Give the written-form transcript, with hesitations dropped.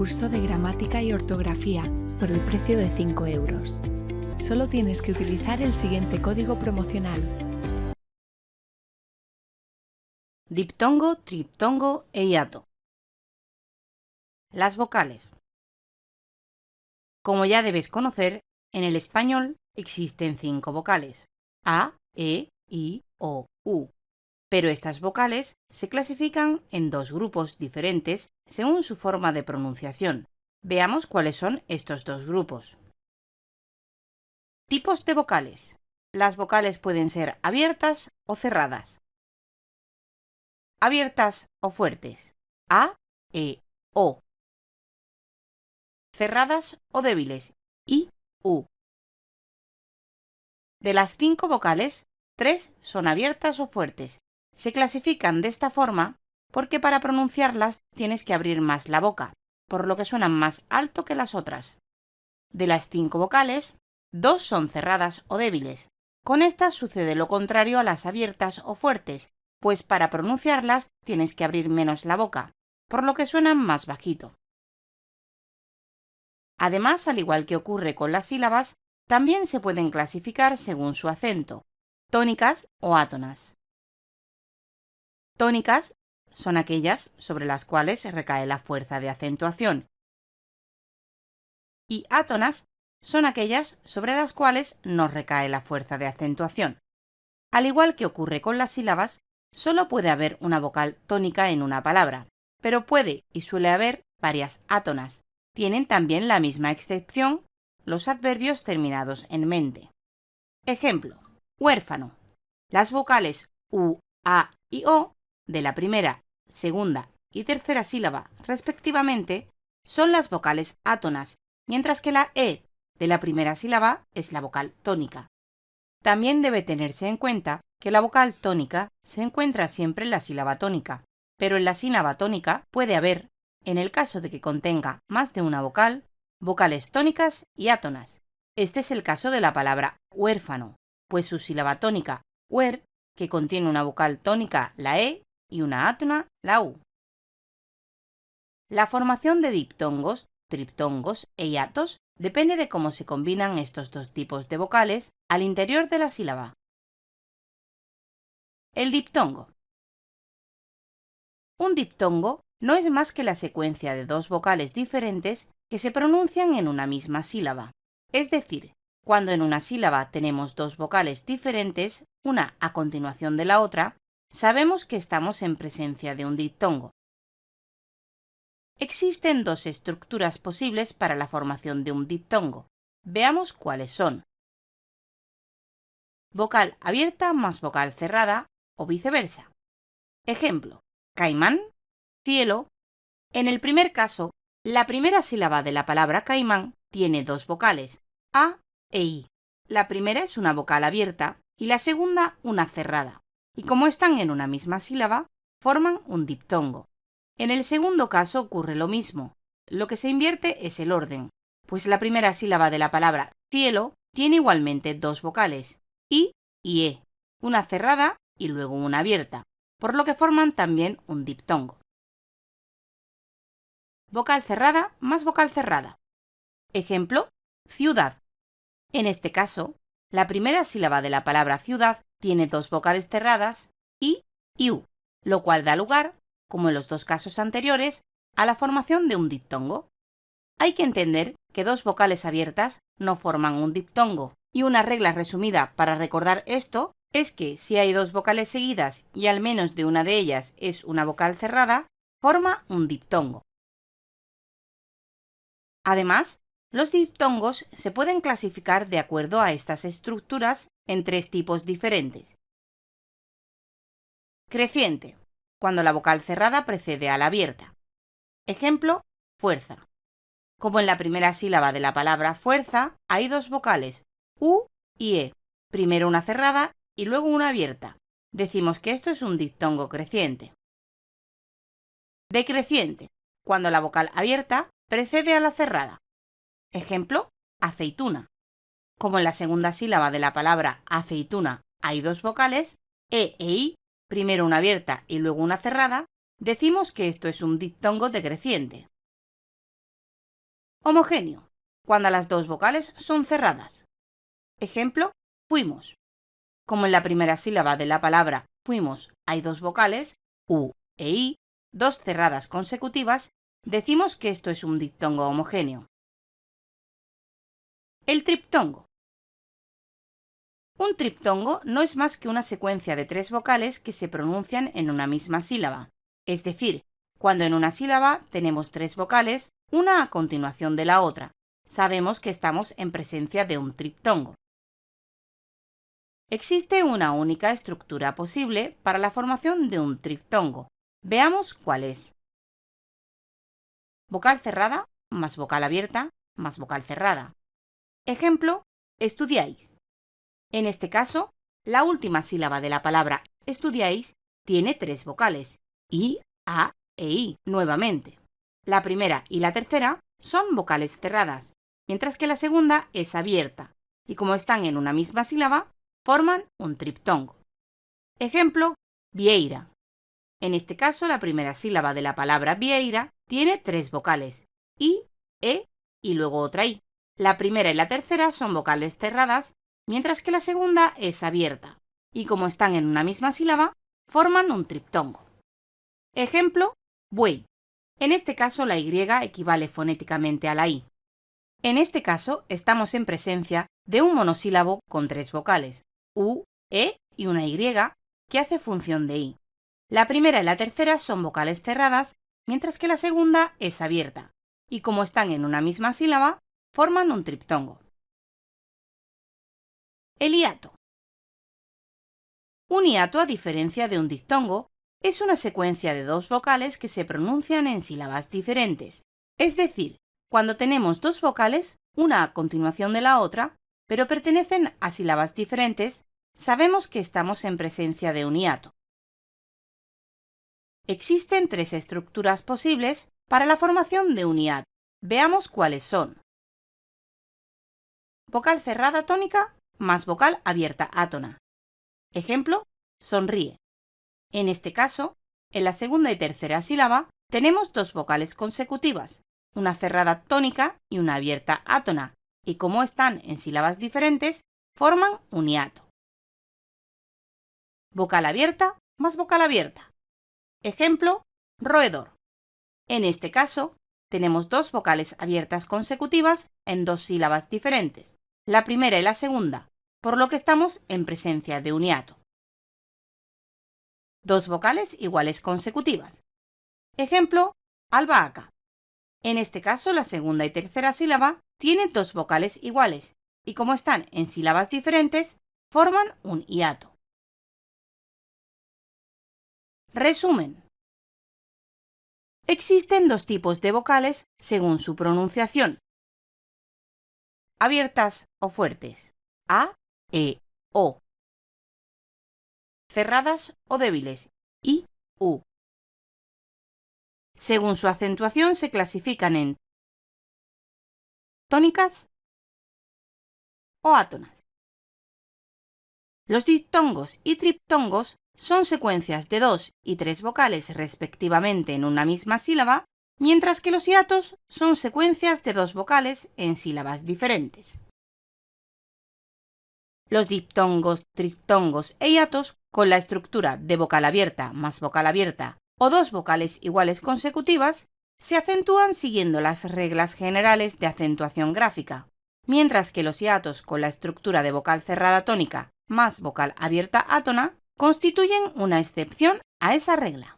curso de gramática y ortografía por el precio de 5 euros. Solo tienes que utilizar el siguiente código promocional: diptongo, triptongo e hiato. Las vocales. Como ya debes conocer, en el español existen 5 vocales: A, E, I, O, U. Pero estas vocales se clasifican en 2 grupos diferentes según su forma de pronunciación. Veamos cuáles son estos 2 grupos. Tipos de vocales. Las vocales pueden ser abiertas o cerradas. Abiertas o fuertes: A, E, O. Cerradas o débiles: I, U. De las 5 vocales, 3 son abiertas o fuertes. Se clasifican de esta forma porque para pronunciarlas tienes que abrir más la boca, por lo que suenan más alto que las otras. De las 5 vocales, 2 son cerradas o débiles. Con estas sucede lo contrario a las abiertas o fuertes, pues para pronunciarlas tienes que abrir menos la boca, por lo que suenan más bajito. Además, al igual que ocurre con las sílabas, también se pueden clasificar según su acento: tónicas o átonas. Tónicas son aquellas sobre las cuales recae la fuerza de acentuación, y átonas son aquellas sobre las cuales no recae la fuerza de acentuación. Al igual que ocurre con las sílabas, solo puede haber una vocal tónica en una palabra, pero puede y suele haber varias átonas. Tienen también la misma excepción los adverbios terminados en mente. Ejemplo: huérfano. Las vocales U, A y O de la primera, segunda y tercera sílaba, respectivamente, son las vocales átonas, mientras que la E de la primera sílaba es la vocal tónica. También debe tenerse en cuenta que la vocal tónica se encuentra siempre en la sílaba tónica, pero en la sílaba tónica puede haber, en el caso de que contenga más de una vocal, vocales tónicas y átonas. Este es el caso de la palabra huérfano, pues su sílaba tónica, huer, que contiene una vocal tónica, la E, y una átona, la U. La formación de diptongos, triptongos e hiatos depende de cómo se combinan estos 2 tipos de vocales al interior de la sílaba. El diptongo. Un diptongo no es más que la secuencia de 2 vocales diferentes que se pronuncian en una misma sílaba. Es decir, cuando en una sílaba tenemos 2 vocales diferentes, una a continuación de la otra, sabemos que estamos en presencia de un diptongo. Existen 2 estructuras posibles para la formación de un diptongo. Veamos cuáles son: vocal abierta más vocal cerrada o viceversa. Ejemplo: caimán, cielo. En el primer caso, la primera sílaba de la palabra caimán tiene 2 vocales, A e I. La primera es una vocal abierta y la segunda una cerrada, y como están en una misma sílaba, forman un diptongo. En el segundo caso ocurre lo mismo. Lo que se invierte es el orden, pues la primera sílaba de la palabra cielo tiene igualmente 2 vocales, I y E, una cerrada y luego una abierta, por lo que forman también un diptongo. Vocal cerrada más vocal cerrada. Ejemplo: ciudad. En este caso, la primera sílaba de la palabra ciudad tiene 2 vocales cerradas, I y U, lo cual da lugar, como en los 2 casos anteriores, a la formación de un diptongo. Hay que entender que 2 vocales abiertas no forman un diptongo, y una regla resumida para recordar esto es que si hay 2 vocales seguidas y al menos de una de ellas es una vocal cerrada, forma un diptongo. Además, los diptongos se pueden clasificar de acuerdo a estas estructuras en 3 tipos diferentes. Creciente, cuando la vocal cerrada precede a la abierta. Ejemplo: fuerza. Como en la primera sílaba de la palabra fuerza hay 2 vocales, U y E, primero una cerrada y luego una abierta. Decimos que esto es un diptongo creciente. Decreciente, cuando la vocal abierta precede a la cerrada. Ejemplo: aceituna. Como en la segunda sílaba de la palabra aceituna hay 2 vocales, E e I, primero una abierta y luego una cerrada, decimos que esto es un diptongo decreciente. Homogéneo, cuando las dos vocales son cerradas. Ejemplo, fuimos. Como en la primera sílaba de la palabra fuimos hay dos vocales, U e I, dos cerradas consecutivas, decimos que esto es un diptongo homogéneo. El triptongo. Un triptongo no es más que una secuencia de tres vocales que se pronuncian en una misma sílaba. Es decir, cuando en una sílaba tenemos tres vocales, una a continuación de la otra. Sabemos que estamos en presencia de un triptongo. Existe una única estructura posible para la formación de un triptongo. Veamos cuál es. Vocal cerrada más vocal abierta más vocal cerrada. Ejemplo, estudiáis. En este caso, la última sílaba de la palabra estudiáis tiene tres vocales, I, A e I nuevamente. La primera y la tercera son vocales cerradas, mientras que la segunda es abierta, y como están en una misma sílaba, forman un triptongo. Ejemplo, vieira. En este caso, la primera sílaba de la palabra vieira tiene tres vocales, I, E y luego otra I. La primera y la tercera son vocales cerradas, mientras que la segunda es abierta, y como están en una misma sílaba, forman un triptongo. Ejemplo, buey. En este caso, la Y equivale fonéticamente a la I. En este caso, estamos en presencia de un monosílabo con tres vocales, U, E y una Y, que hace función de I. La primera y la tercera son vocales cerradas, mientras que la segunda es abierta, y como están en una misma sílaba, forman un triptongo. El hiato. Un hiato, a diferencia de un diptongo, es una secuencia de dos vocales que se pronuncian en sílabas diferentes. Es decir, cuando tenemos dos vocales, una a continuación de la otra, pero pertenecen a sílabas diferentes, sabemos que estamos en presencia de un hiato. Existen tres estructuras posibles para la formación de un hiato. Veamos cuáles son. Vocal cerrada tónica más vocal abierta átona. Ejemplo, sonríe. En este caso, en la segunda y tercera sílaba tenemos dos vocales consecutivas, una cerrada tónica y una abierta átona, y como están en sílabas diferentes, forman un hiato. Vocal abierta más vocal abierta. Ejemplo, roedor. En este caso, tenemos dos vocales abiertas consecutivas en dos sílabas diferentes, la primera y la segunda, por lo que estamos en presencia de un hiato. Dos vocales iguales consecutivas. Ejemplo, albahaca. En este caso, la segunda y tercera sílaba tienen dos vocales iguales, y como están en sílabas diferentes, forman un hiato. Resumen. Existen dos tipos de vocales según su pronunciación. Abiertas o fuertes, A, E, O. Cerradas o débiles, I, U. Según su acentuación se clasifican en tónicas o átonas. Los diptongos y triptongos son secuencias de dos y tres vocales respectivamente en una misma sílaba, mientras que los hiatos son secuencias de dos vocales en sílabas diferentes. Los diptongos, triptongos e hiatos, con la estructura de vocal abierta más vocal abierta o dos vocales iguales consecutivas, se acentúan siguiendo las reglas generales de acentuación gráfica, mientras que los hiatos con la estructura de vocal cerrada tónica más vocal abierta átona constituyen una excepción a esa regla.